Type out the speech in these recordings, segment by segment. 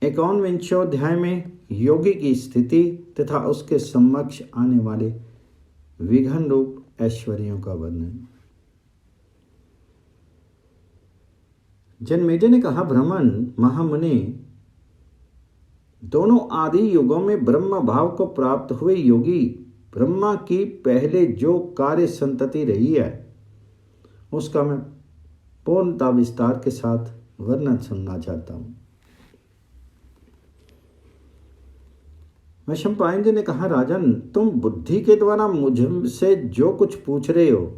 51वें अध्याय में योगी की स्थिति तथा उसके समक्ष आने वाले विघन रूप ऐश्वर्यों का वर्णन। जन्मेजय ने कहा, ब्राह्मण महामुनि, दोनों आदि युगों में ब्रह्म भाव को प्राप्त हुए योगी ब्रह्मा की पहले जो कार्य संतति रही है उसका मैं पूर्णता विस्तार के साथ वर्णन सुनना चाहता हूं। वैशंपायन जी ने कहा, राजन, तुम बुद्धि के द्वारा मुझसे जो कुछ पूछ रहे हो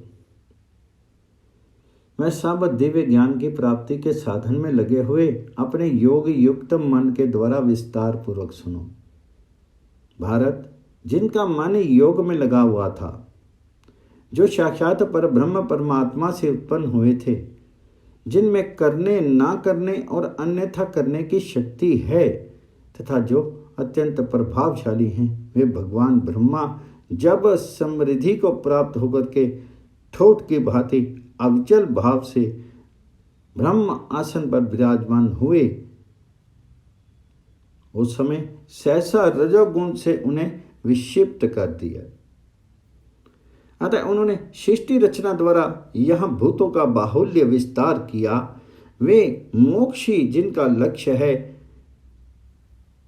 मैं सब दिव्य ज्ञान की प्राप्ति के साधन में लगे हुए अपने योग युक्त मन के द्वारा विस्तार पूर्वक सुनो। भारत, जिनका मन योग में लगा हुआ था, जो साक्षात पर ब्रह्म परमात्मा से उत्पन्न हुए थे, जिनमें करने ना करने और अन्यथा करने की शक्ति है तथा जो अत्यंत प्रभावशाली हैं, वे भगवान ब्रह्मा जब समृद्धि को प्राप्त होकर के ठोट की भांति अविचल भाव से ब्रह्म आसन पर विराजमान हुए, उस समय सहसा रजोगुण से उन्हें विक्षिप्त कर दिया। अतः उन्होंने सृष्टि रचना द्वारा यह भूतों का बाहुल्य विस्तार किया। वे मोक्षी जिनका लक्ष्य है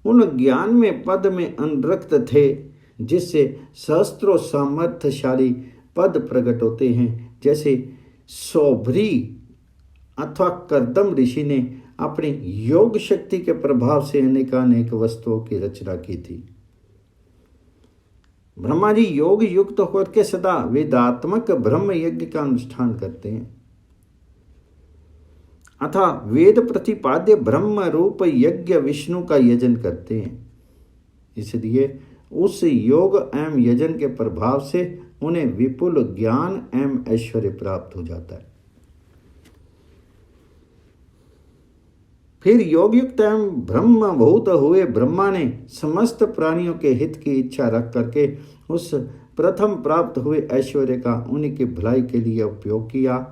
उन ज्ञान में पद में अनुरक्त थे, जिससे सहस्त्रों सामर्थ्यशाली पद प्रकट होते हैं। जैसे सौभरी अथवा कर्दम ऋषि ने अपनी योग शक्ति के प्रभाव से अनेकानेक वस्तुओं की रचना की थी। ब्रह्मा जी योग युक्त होकर के सदा वेदात्मक ब्रह्म यज्ञ का अनुष्ठान करते हैं अथा वेद प्रतिपाद्य ब्रह्म रूप यज्ञ विष्णु का यजन करते हैं। इसलिए उस योग एवं यजन के प्रभाव से उन्हें विपुल ज्ञान एवं ऐश्वर्य प्राप्त हो जाता है। फिर योग युक्त एवं ब्रह्मभूत हुए ब्रह्मा ने समस्त प्राणियों के हित की इच्छा रख करके उस प्रथम प्राप्त हुए ऐश्वर्य का उन्हीं की भलाई के लिए उपयोग किया।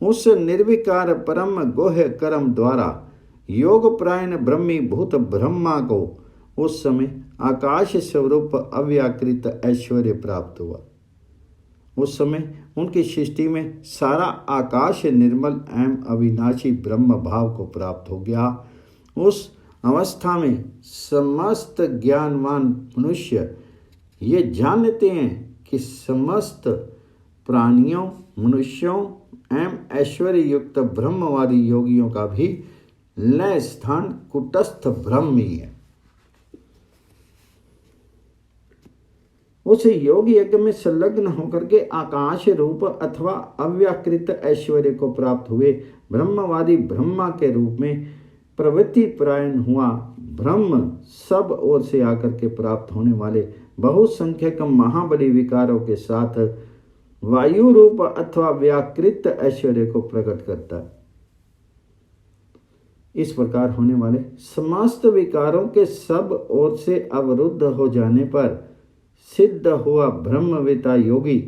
उस निर्विकार परम गोह्य कर्म द्वारा योग प्रायण ब्रह्मी भूत ब्रह्मा को उस समय आकाश स्वरूप अव्याकृत ऐश्वर्य प्राप्त हुआ। उस समय उनकी सृष्टि में सारा आकाश निर्मल एवं अविनाशी ब्रह्म भाव को प्राप्त हो गया। उस अवस्था में समस्त ज्ञानवान मनुष्य ये जानते हैं कि समस्त प्राणियों, मनुष्यों एवं ऐश्वर्य युक्त ब्रह्मवादी योगियों का भी लय स्थान कुटस्थ ब्रह्म ही है। उस योग यज्ञ में संलग्न होकर के आकाश रूप अथवा अव्याकृत ऐश्वर्य को प्राप्त हुए ब्रह्मवादी ब्रह्मा के रूप में प्रवृत्ति परायण हुआ ब्रह्म सब ओर से आकर के प्राप्त होने वाले बहुसंख्यक महाबली विकारों के साथ वायु रूप अथवा व्याकृत ऐश्वर्य को प्रकट करता है। इस प्रकार होने वाले समस्त विकारों के सब ओर से अवरुद्ध हो जाने पर सिद्ध हुआ ब्रह्मवेता योगी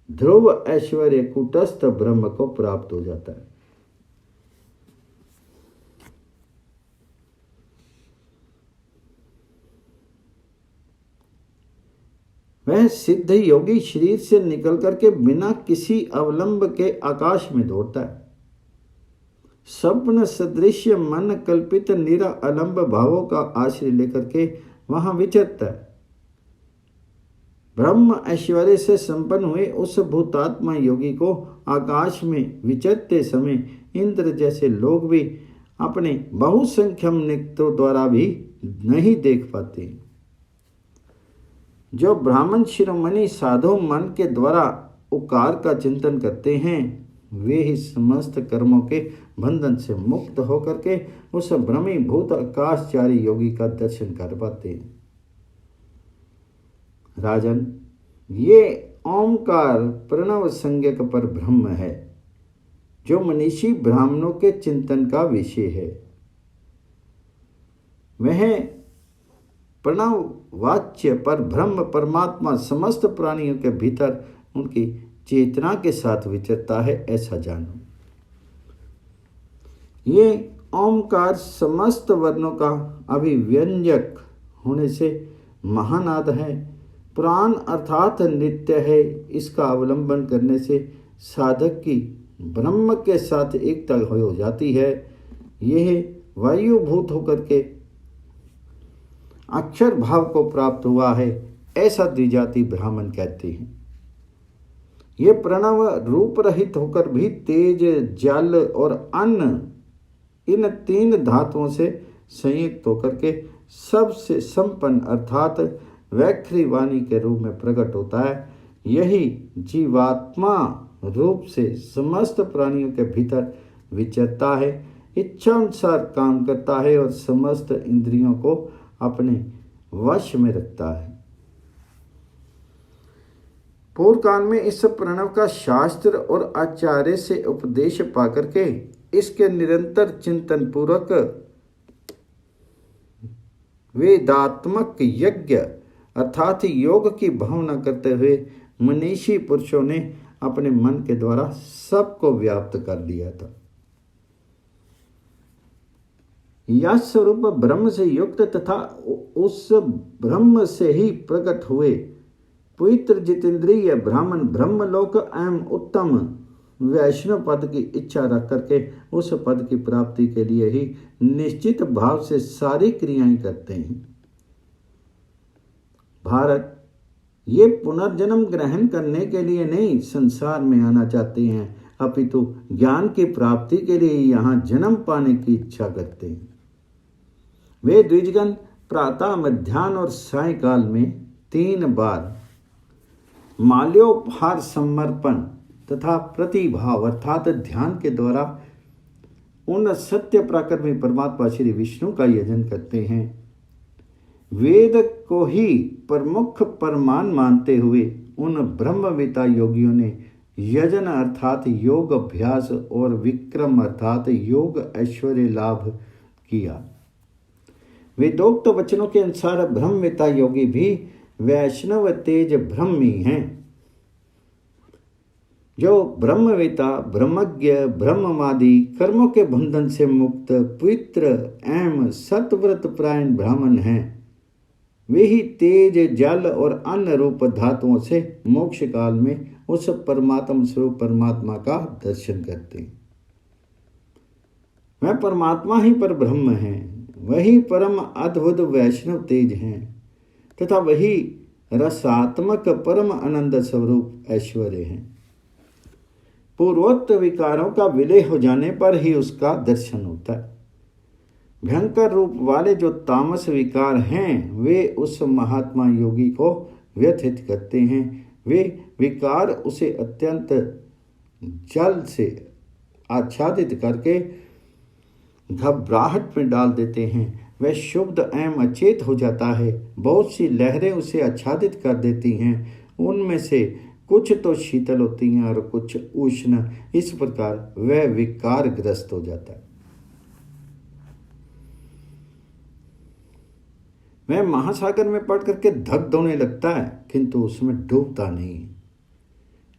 ध्रुव ऐश्वर्य कुटस्थ ब्रह्म को प्राप्त हो जाता है। वह सिद्ध योगी शरीर से निकल करके बिना किसी अवलंब के आकाश में दौड़ता है। स्वप्न सदृश मन कल्पित निरा अलंब भावों का आश्रय लेकर के वहां विचरता है। ब्रह्म ऐश्वर्य से संपन्न हुए उस भूतात्मा योगी को आकाश में विचरते समय इंद्र जैसे लोग भी अपने बहुसंख्यक नेत्रों द्वारा भी नहीं देख पाते। जो ब्राह्मण शिरोमणि साधु मन के द्वारा उकार का चिंतन करते हैं वे ही समस्त कर्मों के बंधन से मुक्त होकर के उस ब्रह्मीभूत आकाशचारी योगी का दर्शन कर पाते हैं। राजन, ये ओंकार प्रणव संज्ञक पर ब्रह्म है जो मनीषी ब्राह्मणों के चिंतन का विषय है। वह प्रणव वाच्य पर ब्रह्म परमात्मा समस्त प्राणियों के भीतर उनकी चेतना के साथ विचरता है, ऐसा जानो। ये ओमकार समस्त वर्णों का अभिव्यंजक होने से महानाद है। प्राण अर्थात नित्य है। इसका अवलंबन करने से साधक की ब्रह्म के साथ एकता हो जाती है। यह वायुभूत होकर के अक्षर भाव को प्राप्त हुआ है, ऐसा द्विजाति ब्राह्मण कहते हैं। ये प्रणव रूप रहित होकर भी तेज, जल और अन्न, इन तीन धातुओं से संयुक्त होकर के सबसे संपन्न अर्थात वैखरी वाणी के रूप में प्रकट होता है। यही जीवात्मा रूप से समस्त प्राणियों के भीतर विचरता है, इच्छा अनुसार काम करता है और समस्त इंद्रियों को अपने वश में रखता है। पूर्व काल में इस प्रणव का शास्त्र और आचार्य से उपदेश पाकर के इसके निरंतर चिंतन पूर्वक वेदात्मक यज्ञ अर्थात योग की भावना करते हुए मनीषी पुरुषों ने अपने मन के द्वारा सबको व्याप्त कर लिया था। यह स्वरूप ब्रह्म से युक्त तथा उस ब्रह्म से ही प्रकट हुए पवित्र जितेंद्रिय ब्राह्मण ब्रह्मलोक एवं उत्तम वैष्णव पद की इच्छा रख करके उस पद की प्राप्ति के लिए ही निश्चित भाव से सारी क्रियाएं करते हैं। भारत ये पुनर्जन्म ग्रहण करने के लिए नहीं संसार में आना चाहते हैं, अपितु ज्ञान की प्राप्ति के लिए यहाँ जन्म पाने की इच्छा करते हैं। वे द्विजगण प्रातः, मध्याह्न और सायंकाल में 3 बार माल्योपहार समर्पण तथा प्रतिभाव अर्थात ध्यान के द्वारा उन सत्य पराक्रमी परमात्मा श्री विष्णु का यजन करते हैं। वेद को ही प्रमुख परमान मानते हुए उन ब्रह्मवेता योगियों ने यजन अर्थात योग अभ्यास और विक्रम अर्थात योग ऐश्वर्य लाभ किया। वेदोक्त वचनों के अनुसार ब्रह्मवेता योगी भी वैष्णव तेज ब्रह्मी हैं। जो ब्रह्मवेता ब्रह्मज्ञ ब्रह्मवादी कर्मों के बंधन से मुक्त पवित्र एवं सतव्रत परायण ब्राह्मण हैं, वे ही तेज जल और अन्य रूप धातुओं से मोक्ष काल में उस परमात्म स्वरूप परमात्मा का दर्शन करते हैं। वह परमात्मा ही पर ब्रह्म है, वही परम अद्भुत वैष्णव तेज हैं तथा वही रसात्मक परम आनंद स्वरूप ऐश्वर्य हैं। पूर्वोक्त विकारों का विलय हो जाने पर ही उसका दर्शन होता है। भयंकर रूप वाले जो तामस विकार हैं वे उस महात्मा योगी को व्यथित करते हैं। वे विकार उसे अत्यंत जल से आच्छादित करके घबराहट में डाल देते हैं। वह शुद्ध एवं अचेत हो जाता है। बहुत सी लहरें उसे आच्छादित कर देती हैं, उनमें से कुछ तो शीतल होती हैं और कुछ उष्ण। इस प्रकार वह विकार ग्रस्त हो जाता है। वह महासागर में पड़ करके धक होने लगता है किंतु उसमें डूबता नहीं।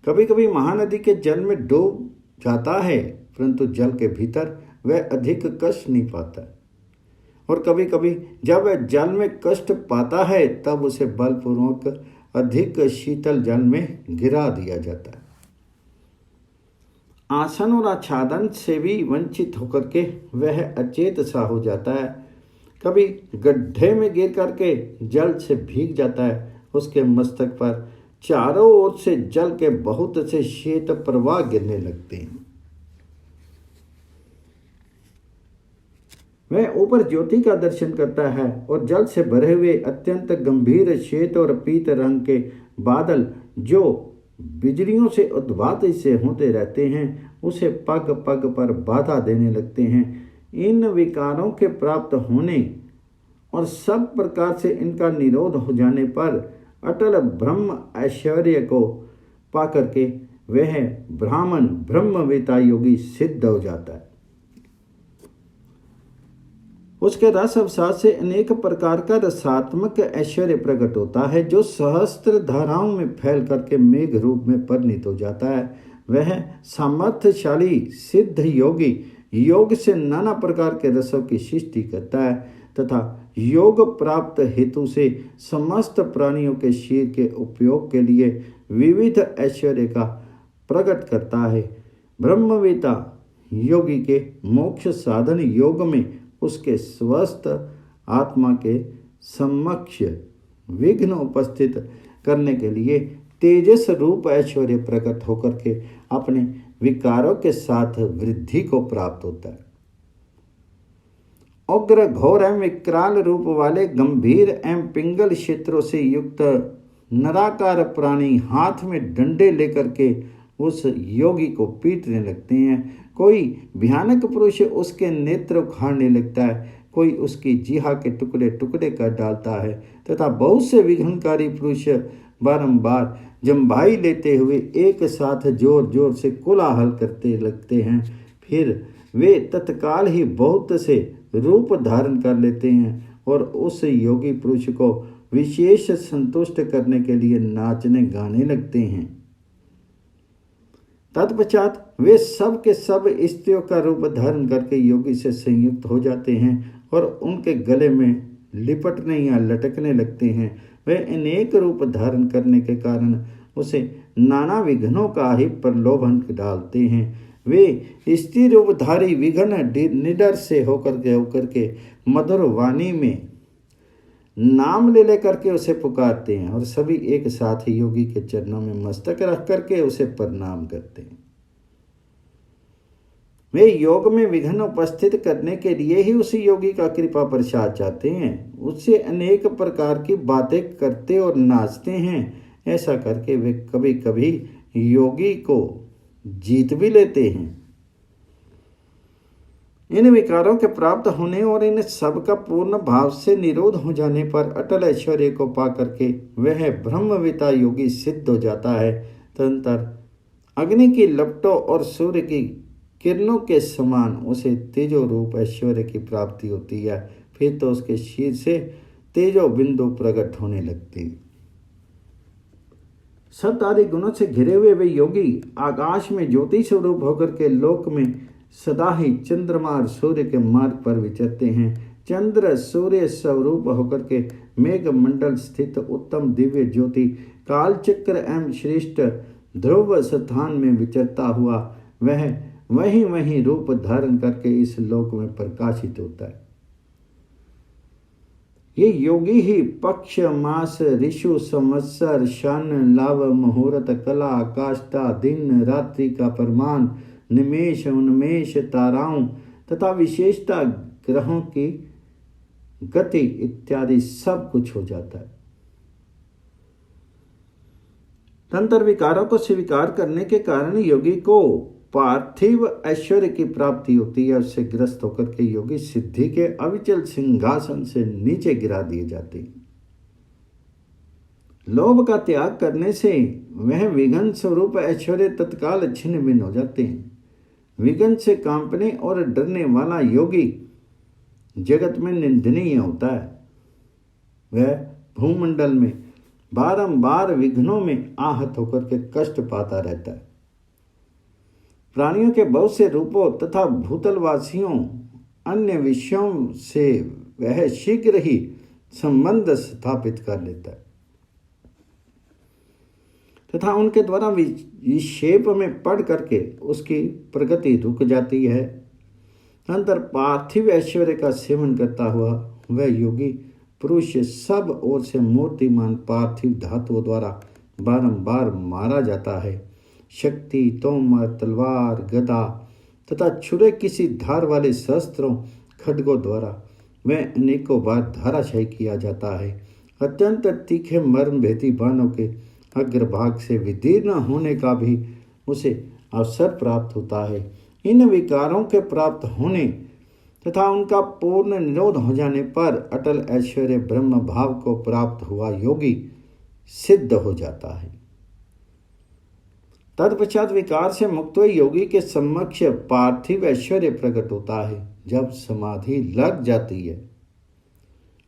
कभी कभी महानदी के जल में डूब जाता है परंतु जल के भीतर वह अधिक कष्ट नहीं पाता। और कभी कभी जब वह जल में कष्ट पाता है तब उसे बलपूर्वक अधिक शीतल जल में गिरा दिया जाता है। आसन और आच्छादन से भी वंचित होकर के वह अचेत सा हो जाता है। कभी गड्ढे में गिर करके जल से भीग जाता है। उसके मस्तक पर चारों ओर से जल के बहुत से शीत प्रवाह गिरने लगते हैं। वह ऊपर ज्योति का दर्शन करता है और जल से भरे हुए अत्यंत गंभीर श्वेत और पीत रंग के बादल जो बिजलियों से उद्भात से होते रहते हैं उसे पग पग पर बाधा देने लगते हैं। इन विकारों के प्राप्त होने और सब प्रकार से इनका निरोध हो जाने पर अटल ब्रह्म ऐश्वर्य को पाकर के वह ब्राह्मण ब्रह्मवेता योगी सिद्ध हो जाता है। उसके रस अवसाद से अनेक प्रकार का रसात्मक ऐश्वर्य प्रकट होता है जो सहस्त्र धाराओं में फैल करके मेघ रूप में परिणित हो जाता है। वह सामर्थ्यशाली सिद्ध योगी योग से नाना प्रकार के रसों की सृष्टि करता है तथा योग प्राप्त हेतु से समस्त प्राणियों के शरीर के उपयोग के लिए विविध ऐश्वर्य का प्रकट करता है। ब्रह्मवेता योगी के मोक्ष साधन योग में उसके स्वस्थ आत्मा के समक्ष विघ्न उपस्थित करने के लिए तेजस रूप ऐश्वर्य प्रकट होकर के अपने विकारों के साथ वृद्धि को प्राप्त होता है। उग्र घोर एवं विकराल रूप वाले गंभीर एवं पिंगल क्षेत्रों से युक्त नराकार प्राणी हाथ में डंडे लेकर के उस योगी को पीटने लगते हैं। कोई भयानक पुरुष उसके नेत्र उखाड़ने लगता है, कोई उसकी जिह्वा के टुकड़े टुकड़े कर डालता है तथा बहुत से विघ्नकारी पुरुष बारंबार जम्भाई लेते हुए एक साथ जोर जोर से कोलाहल करते लगते हैं। फिर वे तत्काल ही बहुत से रूप धारण कर लेते हैं और उस योगी पुरुष को विशेष संतुष्ट करने के लिए नाचने गाने लगते हैं। तत्पश्चात वे सब के सब स्त्रियों का रूप धारण करके योगी से संयुक्त हो जाते हैं और उनके गले में लिपटने या लटकने लगते हैं। वे अनेक रूप धारण करने के कारण उसे नाना विघ्नों का ही प्रलोभन डालते हैं। वे स्त्री रूपधारी विघ्न निडर से होकर के मधुर वाणी में नाम ले लेकर के उसे पुकारते हैं और सभी एक साथ ही योगी के चरणों में मस्तक रख करके उसे प्रणाम करते हैं। वे योग में विघ्न उपस्थित करने के लिए ही उस योगी का कृपा प्रसाद चाहते हैं। उससे अनेक प्रकार की बातें करते और नाचते हैं। ऐसा करके वे कभी कभी योगी को जीत भी लेते हैं। इन विकारों के प्राप्त होने और इन सब का पूर्ण भाव से निरोध हो जाने पर अटल ऐश्वर्य को पा करके वह ब्रह्मवेता योगी सिद्ध हो जाता है। तदंतर अग्नि की लपटों और सूर्य की किरणों के समान उसे तेजो रूप ऐश्वर्य की प्राप्ति होती है। फिर तो उसके शरीर से तेजो बिंदु प्रकट होने लगते हैं। सत आदि गुणों से घिरे हुए वे योगी आकाश में ज्योति स्वरूप होकर के लोक में सदा ही चंद्रमा और सूर्य के मार्ग पर विचरते हैं। चंद्र सूर्य स्वरूप होकर के मेघ मंडल स्थित उत्तम दिव्य ज्योति कालचक्र एवं श्रेष्ठ ध्रुव स्थान में विचरता हुआ वह वहीं रूप धारण करके इस लोक में प्रकाशित होता है। ये योगी ही पक्ष मास ऋषु संवत्सर शन लाव मुहूर्त कला काष्ठा दिन रात्रि का प्रमाण निमेष उन्मेष ताराओं तथा विशेषता ग्रहों की गति इत्यादि सब कुछ हो जाता है। तंत्र विकारों को स्वीकार करने के कारण योगी को पार्थिव ऐश्वर्य की प्राप्ति होती है। उससे ग्रस्त होकर के योगी सिद्धि के अविचल सिंहासन से नीचे गिरा दिए जाते हैं। लोभ का त्याग करने से वह विघ्न स्वरूप ऐश्वर्य तत्काल छिन्न भिन्न हो जाते हैं। विघ्न से कांपने और डरने वाला योगी जगत में निंदनीय होता है। वह भूमंडल में बारंबार विघ्नों में आहत होकर के कष्ट पाता रहता है। प्राणियों के बहुत से रूपों तथा भूतलवासियों अन्य विषयों से वह शीघ्र ही संबंध स्थापित कर लेता है तथा उनके द्वारा विक्षेप में पड़ करके उसकी प्रगति रुक जाती है। अंतर पार्थिव ऐश्वर्य का सेवन करता हुआ वह योगी पुरुष सब ओर से मूर्तिमान पार्थिव धातुओं द्वारा बारंबार मारा जाता है। शक्ति तोमर तलवार गदा तथा छुरे किसी धार वाले शस्त्रों खड्गों द्वारा वह अनेकों बार धाराशायी किया जाता है। अत्यंत तीखे मर्म भेदी बाणों के अग्रभाग से विदीर्ण होने का भी उसे अवसर प्राप्त होता है। इन विकारों के प्राप्त होने तथा उनका पूर्ण निरोध हो जाने पर अटल ऐश्वर्य ब्रह्म भाव को प्राप्त हुआ योगी सिद्ध हो जाता है। तत्पश्चात विकार से मुक्त हुए योगी के समक्ष पार्थिव ऐश्वर्य प्रकट होता है। जब समाधि लग जाती है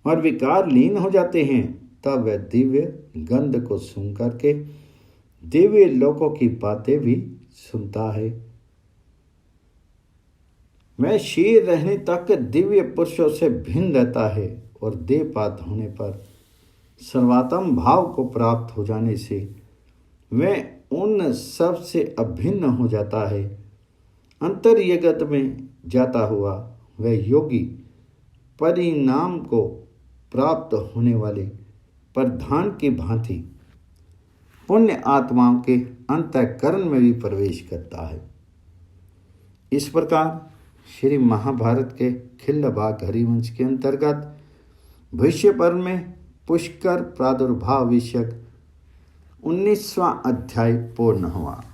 और विकार लीन हो जाते हैं तब वह दिव्य गंध को सुन करके दिव्य लोकों की बातें भी सुनता है। वह शीर रहने तक दिव्य पुरुषों से भिन्न रहता है और देहपात होने पर सर्वात्म भाव को प्राप्त हो जाने से वह उन सब से अभिन्न हो जाता है। अंतर्यगत में जाता हुआ वह योगी परिणाम को प्राप्त होने वाले प्रधान की भांति पुण्य आत्माओं के अंतःकरण में भी प्रवेश करता है। इस प्रकार श्री महाभारत के खिल्लबाग हरिवंश के अंतर्गत भविष्य पर्व में पुष्कर प्रादुर्भाव विषयक 19वां अध्याय पूर्ण हुआ।